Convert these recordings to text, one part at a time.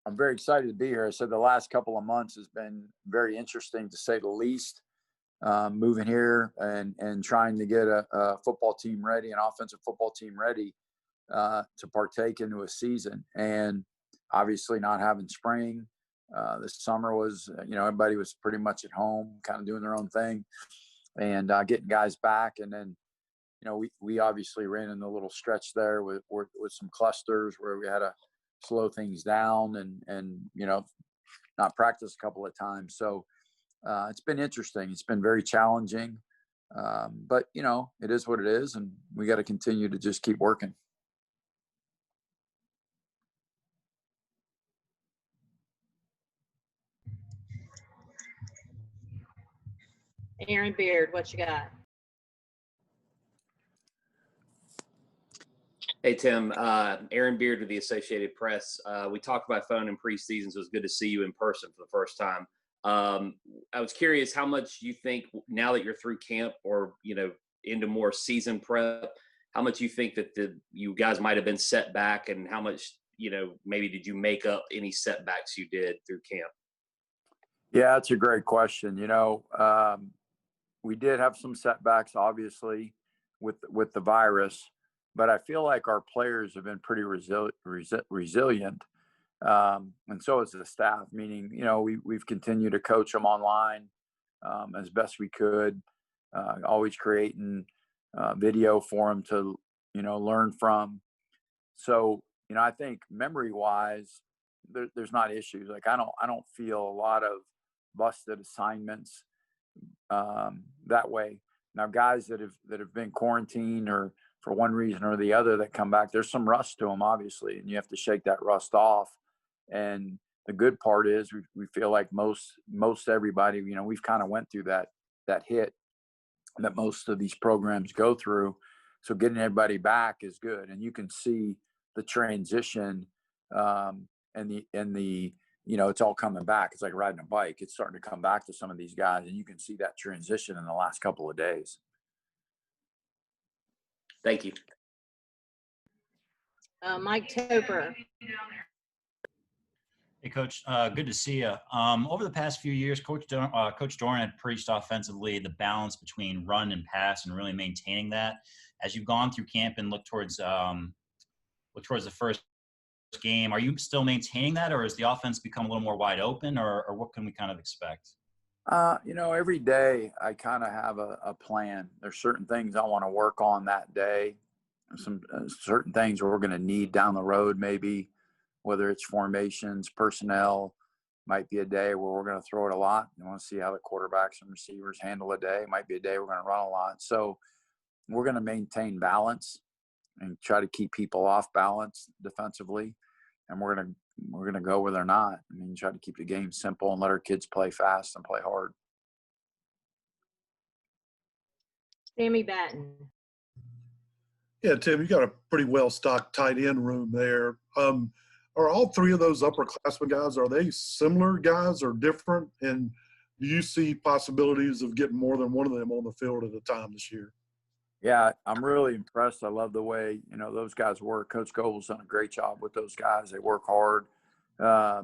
I'm very excited to be here. I said the last couple of months has been very interesting, to say the least. Moving here and trying to get a football team ready, an offensive football team ready to partake into a season. And obviously not having spring. This summer was, everybody was pretty much at home, kind of doing their own thing, and getting guys back. And then, we obviously ran in a little stretch there with some clusters where we had to slow things down and not practice a couple of times. So it's been interesting. It's been very challenging, but it is what it is, and we got to continue to just keep working. Aaron Beard, what you got? Hey, Tim. Aaron Beard with the Associated Press. We talked by phone in preseason, so it's good to see you in person for the first time. I was curious how much you think, now that you're through camp or, into more season prep, how much you think that you guys might have been set back, and how much, maybe did you make up any setbacks you did through camp? Yeah, that's a great question. We did have some setbacks, obviously, with the virus, but I feel like our players have been pretty resilient, and so is the staff. Meaning, we've continued to coach them online as best we could, always creating video for them to learn from. So I think memory-wise, there's not issues. Like I don't feel a lot of busted assignments that way. Now, guys that have been quarantined or for one reason or the other that come back, there's some rust to them, obviously, and you have to shake that rust off. And the good part is we feel like most everybody, we've kind of went through that hit that most of these programs go through. So getting everybody back is good, and you can see the transition and the it's all coming back. It's like riding a bike. It's starting to come back to some of these guys, and you can see that transition in the last couple of days. Thank you. Mike Toper. Hey, Coach. Good to see you. Over the past few years, Coach Doran had preached offensively the balance between run and pass, and really maintaining that. As you've gone through camp and look towards the first game, are you still maintaining that, or has the offense become a little more wide open, or what can we kind of expect? Every day I kind of have a plan. There's certain things I want to work on that day. Some certain things we're going to need down the road, maybe, whether it's formations, personnel. Might be a day where we're going to throw it a lot. You want to see how the quarterbacks and receivers handle a day. Might be a day we're going to run a lot. So we're going to maintain balance and try to keep people off balance defensively. And we're going to go where they're not. Try to keep the game simple and let our kids play fast and play hard. Sammy Batten. Yeah, Tim, you got a pretty well-stocked tight end room there. Are all three of those upperclassmen guys, are they similar guys or different? And do you see possibilities of getting more than one of them on the field at a time this year? Yeah, I'm really impressed. I love the way, those guys work. Coach Gobel's done a great job with those guys. They work hard. I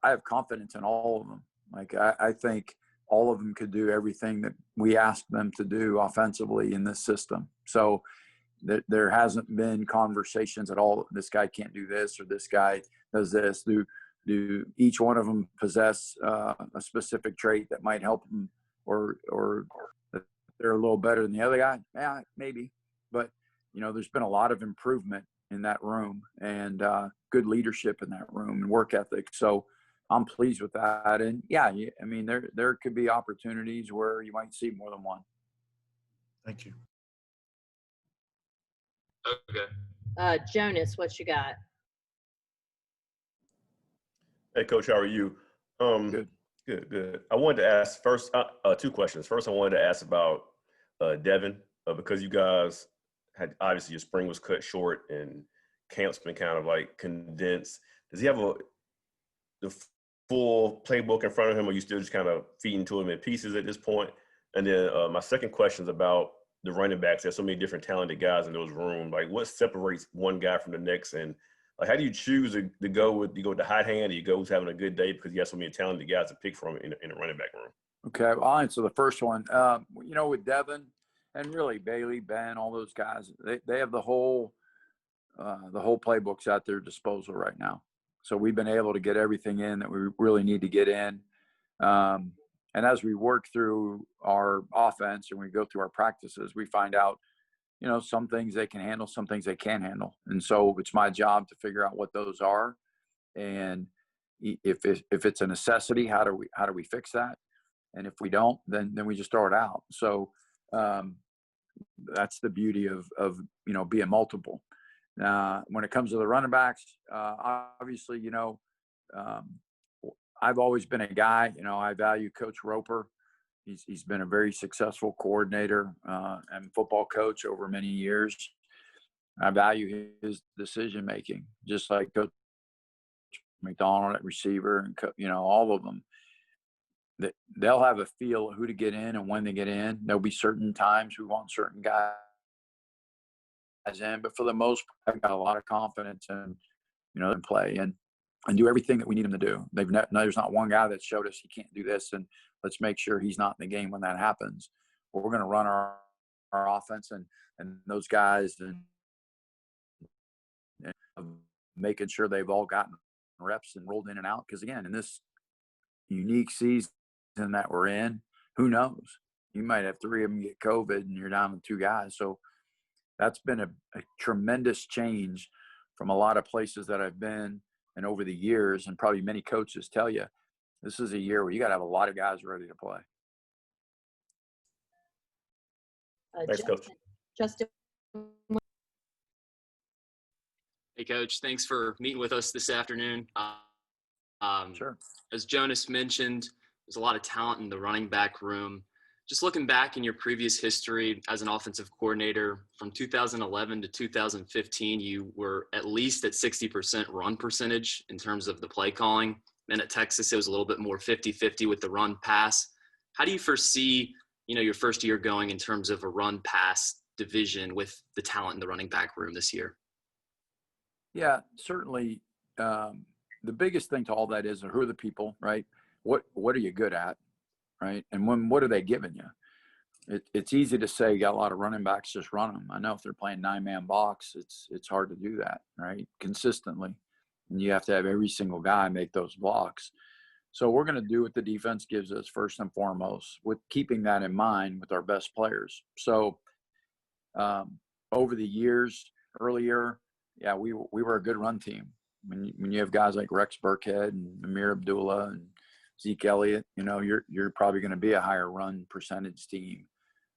have confidence in all of them. Like, I think all of them could do everything that we asked them to do offensively in this system. So there hasn't been conversations at all. This guy can't do this, or this guy does this. Do each one of them possess a specific trait that might help them, or they're a little better than the other guy? Yeah, maybe. But, there's been a lot of improvement in that room, and good leadership in that room and work ethic. So I'm pleased with that. And yeah, there could be opportunities where you might see more than one. Thank you. Okay. Jonas, what you got? Hey, Coach, how are you? Good. Good. I wanted to ask first two questions. First, I wanted to ask about Devin, because you guys had, obviously, your spring was cut short and camp's been kind of like condensed. Does he have the full playbook in front of him, or are you still just kind of feeding to him in pieces at this point? And then my second question is about the running backs. There's so many different talented guys in those rooms. Like, what separates one guy from the next, and Like, how do you choose to go with the hot hand, or you go who's having a good day because you have so many talented guys to pick from in the running back room? Okay, well, I'll answer the first one. With Devin and really Bailey, Ben, all those guys, they have the whole playbooks at their disposal right now. So we've been able to get everything in that we really need to get in. And as we work through our offense and we go through our practices, we find out, some things they can handle, some things they can't handle. And so it's my job to figure out what those are. And if it's a necessity, how do we fix that? And if we don't, then we just throw it out. So that's the beauty of being multiple. When it comes to the running backs, obviously, I've always been a guy, I value Coach Roper. He's been a very successful coordinator and football coach over many years. I value his decision making, just like Coach McDonald at receiver and all of them. They'll have a feel of who to get in and when they get in. There'll be certain times we want certain guys in, but for the most part, I've got a lot of confidence in play and do everything that we need them to do. There's not one guy that showed us he can't do this, and let's make sure he's not in the game when that happens. We're going to run our offense and those guys and making sure they've all gotten reps and rolled in and out. Because again, in this unique season that we're in, who knows? You might have 3 of them get COVID and you're down to 2 guys. So that's been a tremendous change from a lot of places that I've been and over the years, and probably many coaches tell you, this is a year where you got to have a lot of guys ready to play. Thanks, Coach. Justin. Hey, Coach. Thanks for meeting with us this afternoon. Sure. As Jonas mentioned, there's a lot of talent in the running back room. Just looking back in your previous history as an offensive coordinator, from 2011 to 2015, you were at least at 60% run percentage in terms of the play calling. And at Texas, it was a little bit more 50-50 with the run pass. How do you foresee, your first year going in terms of a run pass division with the talent in the running back room this year? Yeah, certainly. The biggest thing to all that is who are the people, right? What are you good at, right? And what are they giving you? It's easy to say you got a lot of running backs, just run them. I know if they're playing 9-man box, it's hard to do that, right? Consistently. And you have to have every single guy make those blocks. So we're going to do what the defense gives us first and foremost, with keeping that in mind with our best players. So over the years earlier, yeah, we were a good run team. When you have guys like Rex Burkhead and Amir Abdullah and Zeke Elliott, you're probably going to be a higher run percentage team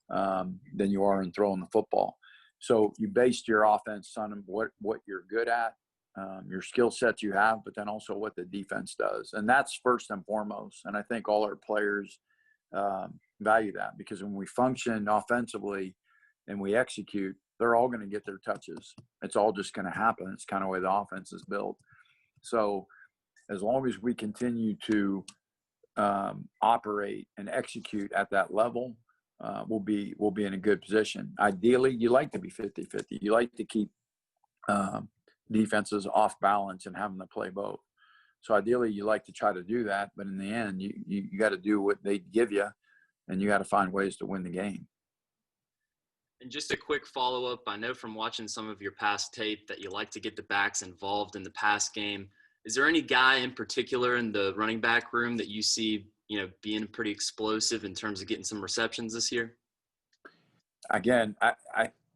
than you are in throwing the football. So you based your offense on what you're good at, your skill sets you have, but then also what the defense does. And that's first and foremost. And I think all our players value that, because when we function offensively and we execute, they're all going to get their touches. It's all just going to happen. It's kind of the way the offense is built. So as long as we continue to operate and execute at that level, we'll be in a good position. Ideally, you like to be 50-50. You like to keep defenses off balance and have them to play both. So ideally, you like to try to do that, but in the end, you got to do what they give you, and you got to find ways to win the game. And just a quick follow-up, I know from watching some of your past tape that you like to get the backs involved in the pass game. Is there any guy in particular in the running back room that you see, being pretty explosive in terms of getting some receptions this year? Again,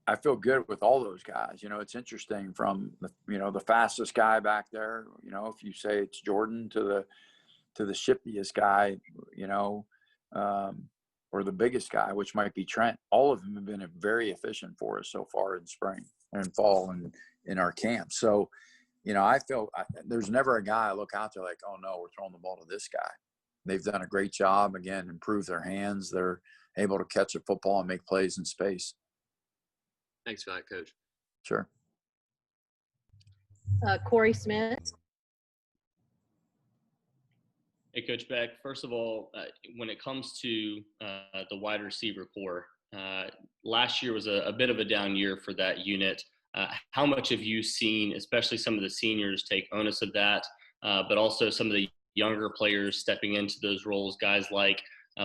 I feel good with all those guys. It's interesting from the fastest guy back there, if you say it's Jordan to the shiftiest guy, or the biggest guy, which might be Trent. All of them have been very efficient for us so far in spring and fall and in our camp. So, I feel there's never a guy I look out there like, oh no, we're throwing the ball to this guy. They've done a great job, again, improve their hands. They're able to catch a football and make plays in space. Thanks for that, Coach. Sure. Corey Smith. Hey, Coach Beck. First of all, when it comes to the wide receiver core, last year was a bit of a down year for that unit. How much have you seen, especially some of the seniors, take onus of that, but also some of the younger players stepping into those roles, guys like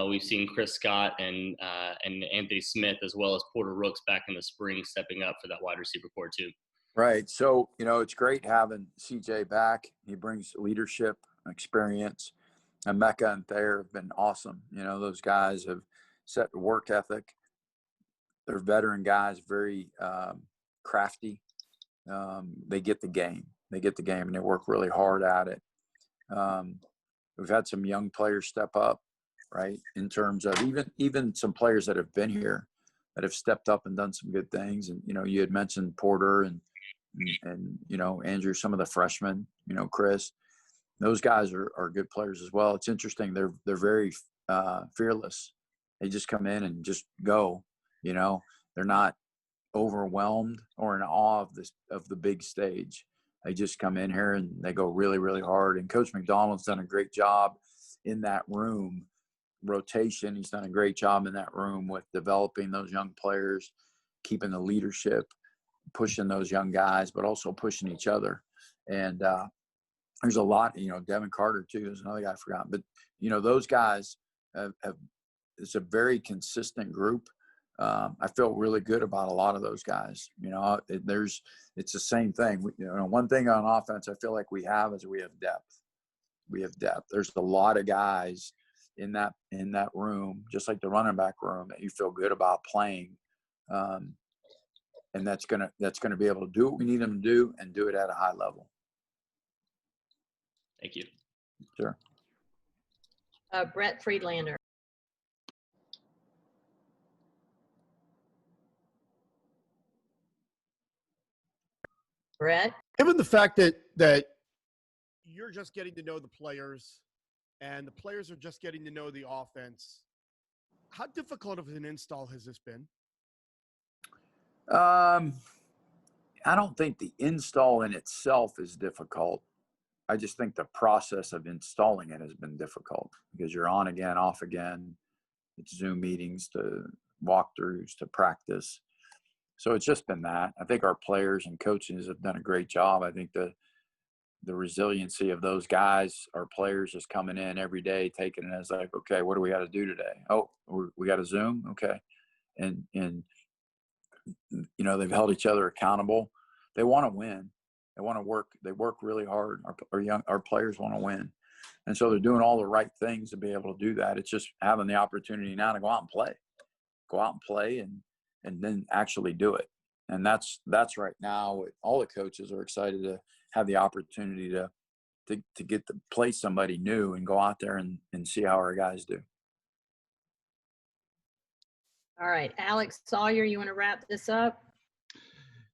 we've seen Chris Scott and Anthony Smith, as well as Porter Rooks back in the spring, stepping up for that wide receiver core too. Right. So, it's great having CJ back. He brings leadership, experience, and Mecca and Thayer have been awesome. Those guys have set the work ethic. They're veteran guys, very crafty. They get the game. And they work really hard at it. We've had some young players step up, right, in terms of even some players that have been here that have stepped up and done some good things. And, you had mentioned Porter and Andrew, some of the freshmen, Chris. Those guys are good players as well. It's interesting. They're very fearless. They just come in and just go. They're not overwhelmed or in awe of the big stage. They just come in here and they go really, really hard. And Coach McDonald's done a great job in that room rotation. He's done a great job in that room with developing those young players, keeping the leadership, pushing those young guys, but also pushing each other. And there's a lot, Devin Carter too is another guy I forgot. But, those guys it's a very consistent group. I feel really good about a lot of those guys. It's the same thing. One thing on offense I feel like we have is we have depth. There's a lot of guys in that room, just like the running back room, that you feel good about playing. And that's gonna be able to do what we need them to do and do it at a high level. Thank you. Sure. Brett Friedlander. Brett? Given the fact that you're just getting to know the players and the players are just getting to know the offense, how difficult of an install has this been? I don't think the install in itself is difficult. I just think the process of installing it has been difficult because you're on again, off again. It's Zoom meetings to walkthroughs to practice. So it's just been that. I think our players and coaches have done a great job. I think the resiliency of those guys, our players just coming in every day, taking it as like, okay, what do we got to do today? Oh, we got to Zoom. Okay. And they've held each other accountable. They want to win. They want to work. They work really hard. Our players want to win. And so they're doing all the right things to be able to do that. It's just having the opportunity now to go out and play and then actually do it. And that's right now. All the coaches are excited to have the opportunity to get to play somebody new and go out there and see how our guys do. All right, Alex Sawyer, you want to wrap this up?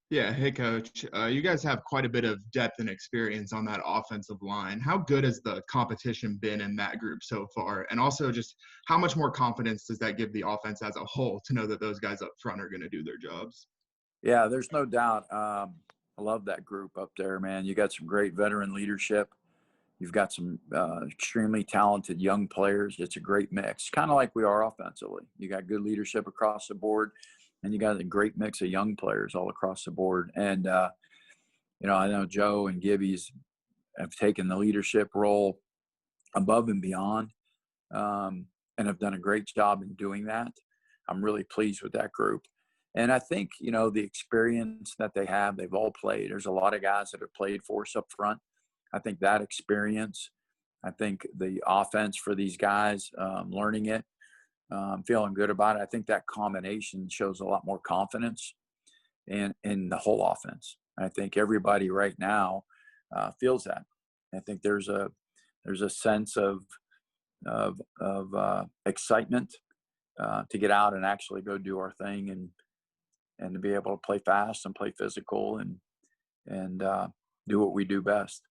Yeah. Hey, Coach. You guys have quite a bit of depth and experience on that offensive line. How good has the competition been in that group so far? And also just how much more confidence does that give the offense as a whole to know that those guys up front are going to do their jobs? Yeah, there's no doubt. I love that group up there, man. You got some great veteran leadership. You've got some extremely talented young players. It's a great mix, kind of like we are offensively. You got good leadership across the board, and you got a great mix of young players all across the board. And, I know Joe and Gibby's have taken the leadership role above and beyond and have done a great job in doing that. I'm really pleased with that group. And I think, the experience that they have, they've all played. There's a lot of guys that have played for us up front. I think that experience, I think the offense for these guys, learning it, feeling good about it. I think that combination shows a lot more confidence in the whole offense. I think everybody right now feels that. I think there's a sense of excitement to get out and actually go do our thing and to be able to play fast and play physical and do what we do best.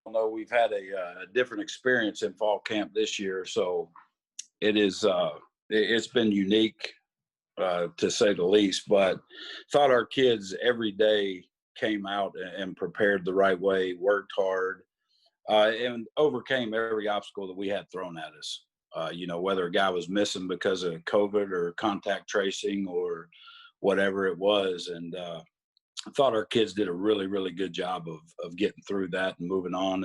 Although we've had a different experience in fall camp this year, so it is it's been unique to say the least. But thought our kids every day came out and prepared the right way, worked hard, and overcame every obstacle that we had thrown at us. Whether a guy was missing because of COVID or contact tracing or whatever it was, and I thought our kids did a really, really good job of getting through that and moving on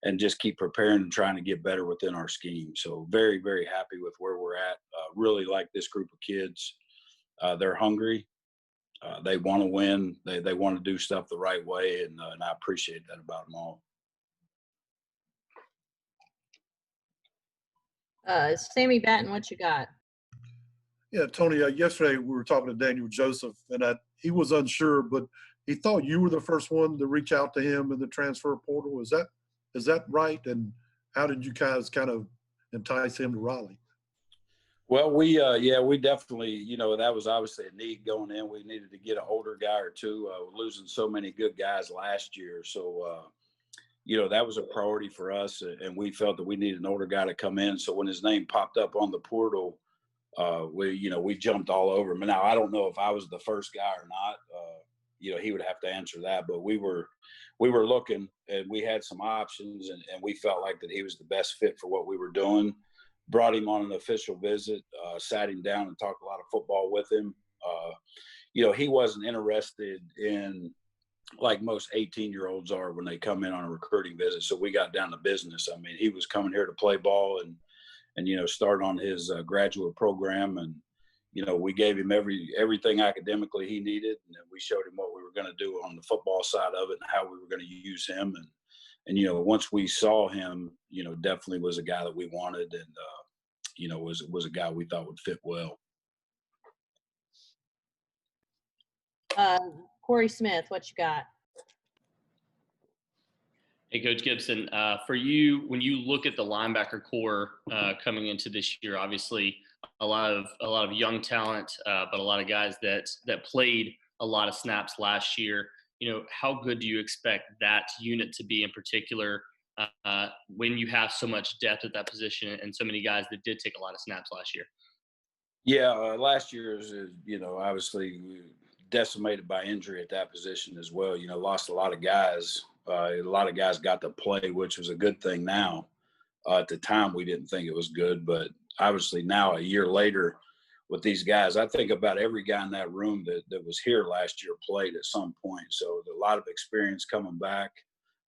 and just keep preparing and trying to get better within our scheme. So very, very happy with where we're at. Really like this group of kids. They're hungry. They want to win. They want to do stuff the right way, and I appreciate that about them all. Sammy Batten, what you got? Yeah, Tony, yesterday we were talking to Daniel Joseph, and he was unsure, but he thought you were the first one to reach out to him in the transfer portal. Is that right? And how did you guys kind of entice him to Raleigh? Well, we definitely, that was obviously a need going in. We needed to get an older guy or two. Losing so many good guys last year. So, that was a priority for us. And we felt that we needed an older guy to come in. So when his name popped up on the portal, we jumped all over him. Now, I don't know if I was the first guy or not. He would have to answer that. But we were looking, and we had some options, and we felt like that he was the best fit for what we were doing. Brought him on an official visit, sat him down and talked a lot of football with him. He wasn't interested in, like most 18-year-olds are when they come in on a recruiting visit. So we got down to business. I mean, he was coming here to play ball and start on his graduate program. And, we gave him everything academically he needed. And we showed him what we were going to do on the football side of it and how we were going to use him. And once we saw him, definitely was a guy that we wanted and, was a guy we thought would fit well. Corey Smith, what you got? Hey, Coach Gibson, for you, when you look at the linebacker core coming into this year, obviously a lot of young talent, but a lot of guys that played a lot of snaps last year. How good do you expect that unit to be in particular when you have so much depth at that position and so many guys that did take a lot of snaps last year? Yeah, last year is, obviously decimated by injury at that position as well. Lost a lot of guys. A lot of guys got to play, which was a good thing now. At the time, we didn't think it was good, but obviously now, a year later, with these guys, I think about every guy in that room that was here last year played at some point. So a lot of experience coming back,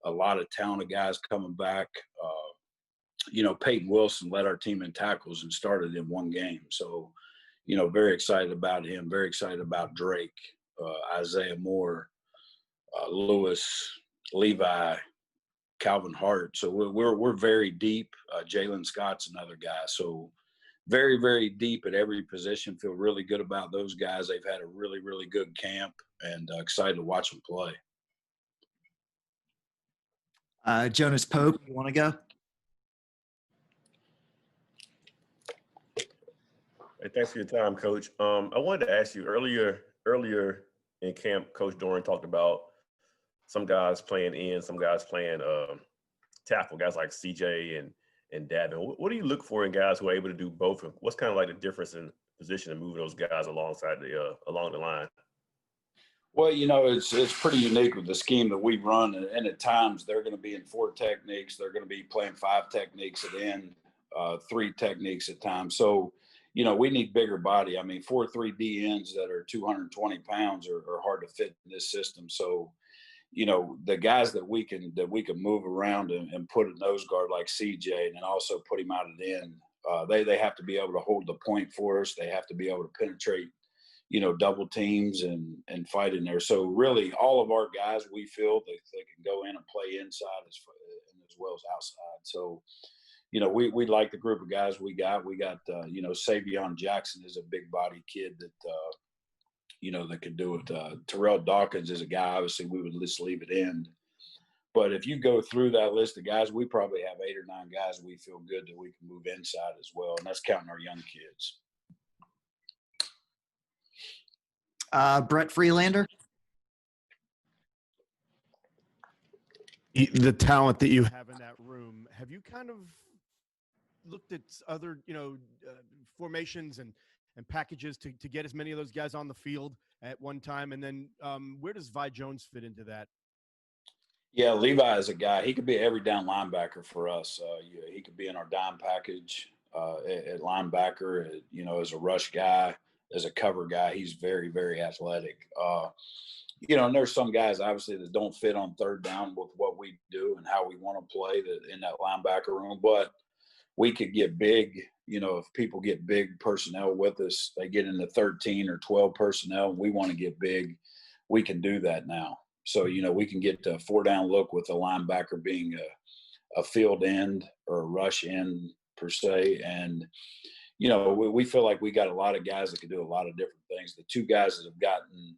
a lot of talented guys coming back. Peyton Wilson led our team in tackles and started in one game. So, very excited about him, very excited about Drake, Isaiah Moore, Lewis, Levi, Calvin Hart. So we're very deep. Jalen Scott's another guy. So very, very deep at every position. Feel really good about those guys. They've had a really, really good camp and excited to watch them play. Jonas Pope, you want to go? Hey, thanks for your time, Coach. I wanted to ask you earlier in camp, Coach Doran talked about some guys playing in, some guys playing tackle, guys like CJ and Davin. What do you look for in guys who are able to do both? What's kind of like the difference in position and moving those guys along the line? Well, it's pretty unique with the scheme that we run, and at times they're going to be in 4 techniques. They're going to be playing 5 techniques at end, 3 techniques at times. So, we need bigger body. I mean, 4-3 DNs that are 220 pounds are hard to fit in this system. So, the guys that we can move around and put a nose guard like CJ and then also put him out at end, they have to be able to hold the point for us. They have to be able to penetrate, double teams and fight in there. So really all of our guys, we feel they can go in and play inside as well as outside. So, we like the group of guys we got. We got, Savion Jackson is a big body kid that, that could do it. Terrell Dawkins is a guy, obviously, we would just leave it in. But if you go through that list of guys, we probably have 8 or 9 guys we feel good that we can move inside as well. And that's counting our young kids. Brett Freelander? The talent that you have in that room, have you kind of looked at other, formations and packages to get as many of those guys on the field at one time? And then where does Vi Jones fit into that? Yeah, Levi is a guy. He could be every down linebacker for us. He could be in our dime package at linebacker, as a rush guy, as a cover guy. He's very, very athletic. and there's some guys obviously that don't fit on third down with what we do and how we want to play in that linebacker room. But we could get big, if people get big personnel with us, they get into 13 or 12 personnel and we want to get big, we can do that now. So, we can get to a 4-down look with a linebacker being a field end or a rush end per se. And, we feel like we got a lot of guys that can do a lot of different things. The two guys that have gotten,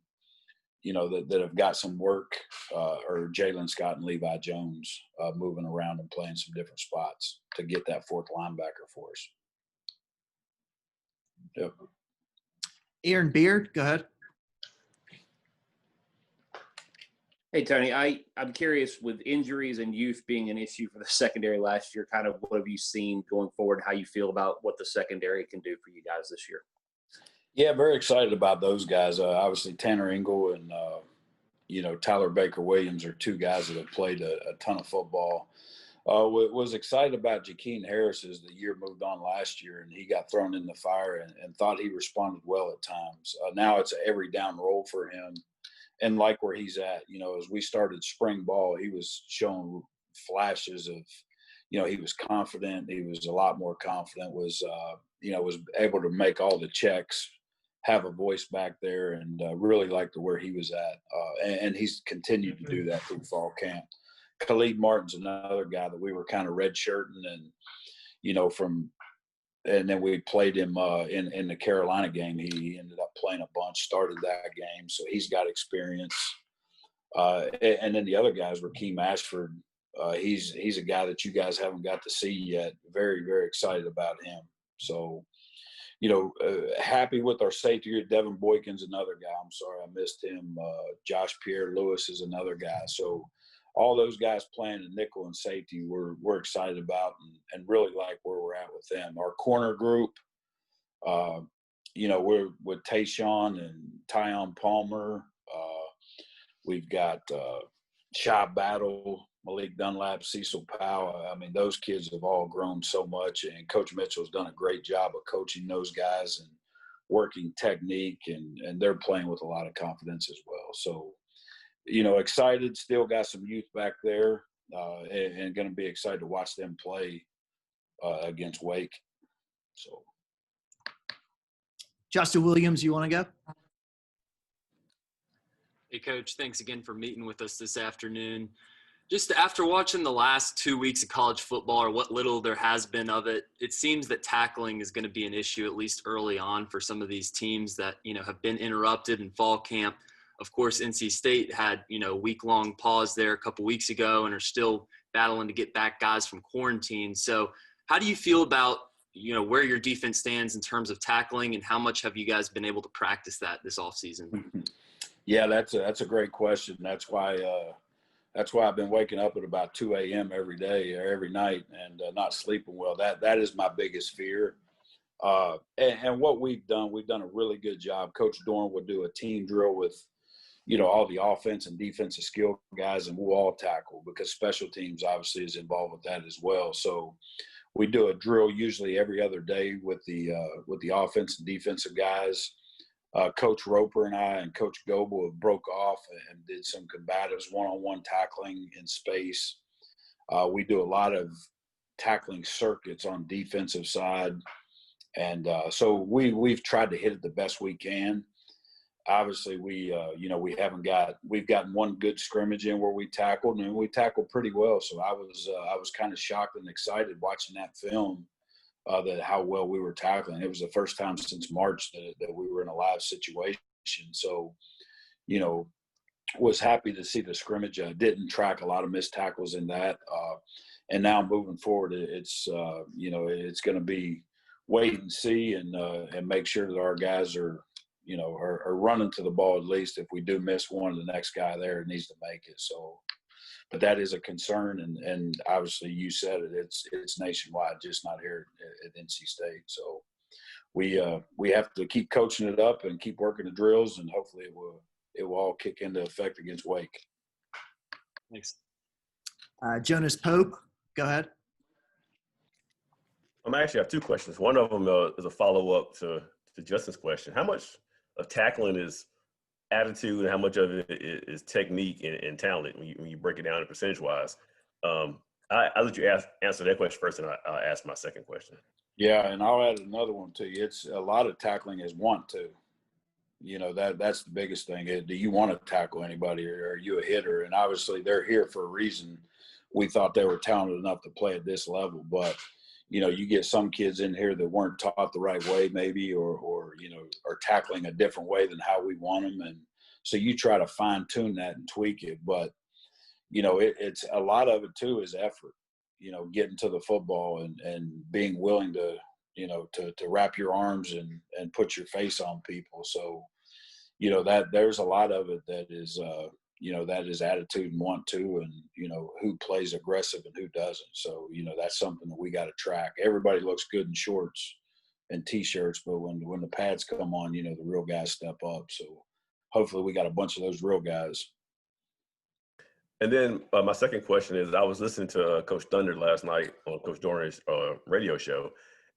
that have got some work are Jalen Scott and Levi Jones moving around and playing some different spots to get that fourth linebacker for us. Yep. Aaron Beard, go ahead. Hey, Tony, I'm curious, with injuries and youth being an issue for the secondary last year, kind of what have you seen going forward, how you feel about what the secondary can do for you guys this year? Yeah, very excited about those guys. Obviously, Tanner Ingle and, Tyler Baker-Williams are two guys that have played a ton of football. Was excited about Jakeem Harris as the year moved on last year, and he got thrown in the fire and thought he responded well at times. Now it's an every down role for him. And like where he's at, as we started spring ball, he was showing flashes of, he was confident. He was a lot more confident, was able to make all the checks, have a voice back there, and really liked where he was at. And he's continued to do that through fall camp. Khalid Martin's another guy that we were kind of redshirting and then we played him in the Carolina game. He ended up playing a bunch, started that game, so he's got experience. And then the other guys, Rakeem Ashford, he's a guy that you guys haven't got to see yet. Very, very excited about him. So, happy with our safety. Devin Boykin's another guy. I'm sorry I missed him. Josh Pierre-Lewis is another guy. So all those guys playing in nickel and safety we're excited about and really like where we're at with them. Our corner group, we're with Tayshawn and Tyon Palmer. We've got Shy Battle, Malik Dunlap, Cecil Powell. I mean, those kids have all grown so much, and Coach Mitchell's done a great job of coaching those guys and working technique, and they're playing with a lot of confidence as well. So, excited, still got some youth back there, and going to be excited to watch them play against Wake. So, Justin Williams, you want to go? Hey, Coach, thanks again for meeting with us this afternoon. Just after watching the last 2 weeks of college football, or what little there has been of it, it seems that tackling is going to be an issue, at least early on, for some of these teams that, have been interrupted in fall camp. Of course, NC State had, a week-long pause there a couple weeks ago and are still battling to get back guys from quarantine. So how do you feel about, where your defense stands in terms of tackling, and how much have you guys been able to practice that this offseason? Yeah, that's a great question. That's why I've been waking up at about 2 a.m. every day or every night and not sleeping well. That is my biggest fear. And what we've done a really good job. Coach Dorn would do a team drill with, all the offense and defensive skill guys, and we'll all tackle, because special teams obviously is involved with that as well. So we do a drill usually every other day with the offense and defensive guys. Coach Roper and I and Coach Goebel have broke off and did some combatives one-on-one tackling in space. We do a lot of tackling circuits on defensive side. And so we've tried to hit it the best we can. Obviously, we've gotten one good scrimmage in where we tackled, and we tackled pretty well. So I was kind of shocked and excited watching that film, that how well we were tackling. It was the first time since March that we were in a live situation. So, was happy to see the scrimmage. I didn't track a lot of missed tackles in that. And now moving forward, it's going to be wait and see and make sure that our guys are running to the ball. At least if we do miss one, the next guy there needs to make it. So, but that is a concern, and obviously you said it. It's nationwide, just not here at NC State. So we have to keep coaching it up and keep working the drills, and hopefully it will all kick into effect against Wake. Thanks. Jonas Pope, go ahead. I actually have two questions. One of them is a follow-up to Justin's question. How much of tackling is attitude and how much of it is technique and talent when you break it down percentage-wise? I'll let you answer that question first, and I'll ask my second question. Yeah, and I'll add another one to you. It's a lot of tackling is want to. You know, that's the biggest thing. Do you want to tackle anybody, or are you a hitter? And obviously they're here for a reason. We thought they were talented enough to play at this level, but you know, you get some kids in here that weren't taught the right way, maybe, or you know, are tackling a different way than how we want them, and so you try to fine tune that and tweak it. But you know, it's a lot of it too is effort. You know, getting to the football and being willing to, you know, to wrap your arms and put your face on people. So, you know, that there's a lot of it that is, you know, that is attitude and want to, and, you know, who plays aggressive and who doesn't. So, you know, that's something that we got to track. Everybody looks good in shorts and T-shirts, but when the pads come on, you know, the real guys step up. So hopefully we got a bunch of those real guys. And then my second question is, I was listening to Coach Thunder last night on Coach Dorn's radio show,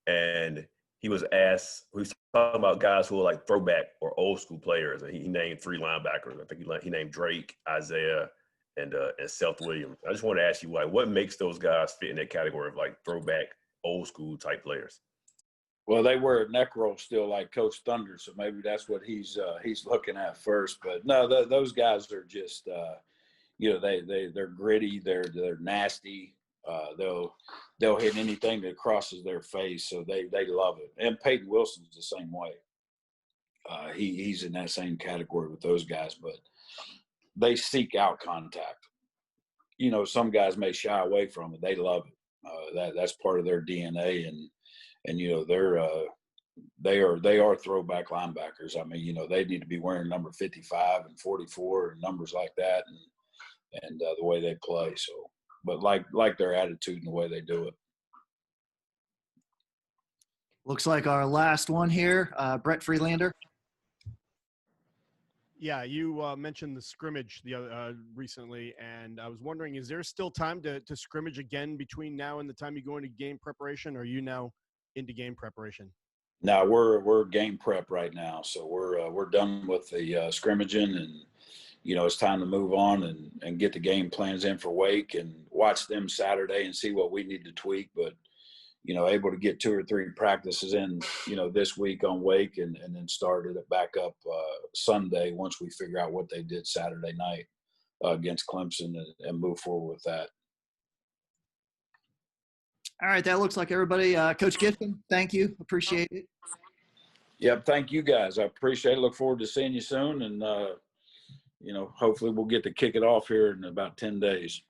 and he was talking about guys who are like throwback or old school players, and he named 3 linebackers. I think he named Drake, Isaiah, and Sept Williams. I just want to ask you, like, what makes those guys fit in that category of like throwback, old school type players? Well, they wear a neck roll still like Coach Thunder, so maybe that's what he's looking at first. But no, those guys are just you know, they're gritty, they're nasty. They'll hit anything that crosses their face, so they love it. And Peyton Wilson's the same way. He's in that same category with those guys, but they seek out contact. You know, some guys may shy away from it. They love it. That's part of their DNA, and you know, they are throwback linebackers. I mean, you know, they need to be wearing number 55 and 44 and numbers like that, and the way they play. So, but like their attitude and the way they do it. Looks like our last one here, Brett Freelander. Yeah, you mentioned the scrimmage recently, and I was wondering, is there still time to scrimmage again between now and the time you go into game preparation, or are you now into game preparation? No, we're game prep right now, so we're done with the scrimmaging, and you know, it's time to move on and get the game plans in for Wake and watch them Saturday and see what we need to tweak. But, you know, able to get 2 or 3 practices in, you know, this week on Wake and then started it back up Sunday once we figure out what they did Saturday night against Clemson and move forward with that. All right, that looks like everybody. Coach Gibson, thank you. Appreciate it. Yep, thank you guys. I appreciate it. Look forward to seeing you soon, and you know, hopefully we'll get to kick it off here in about 10 days.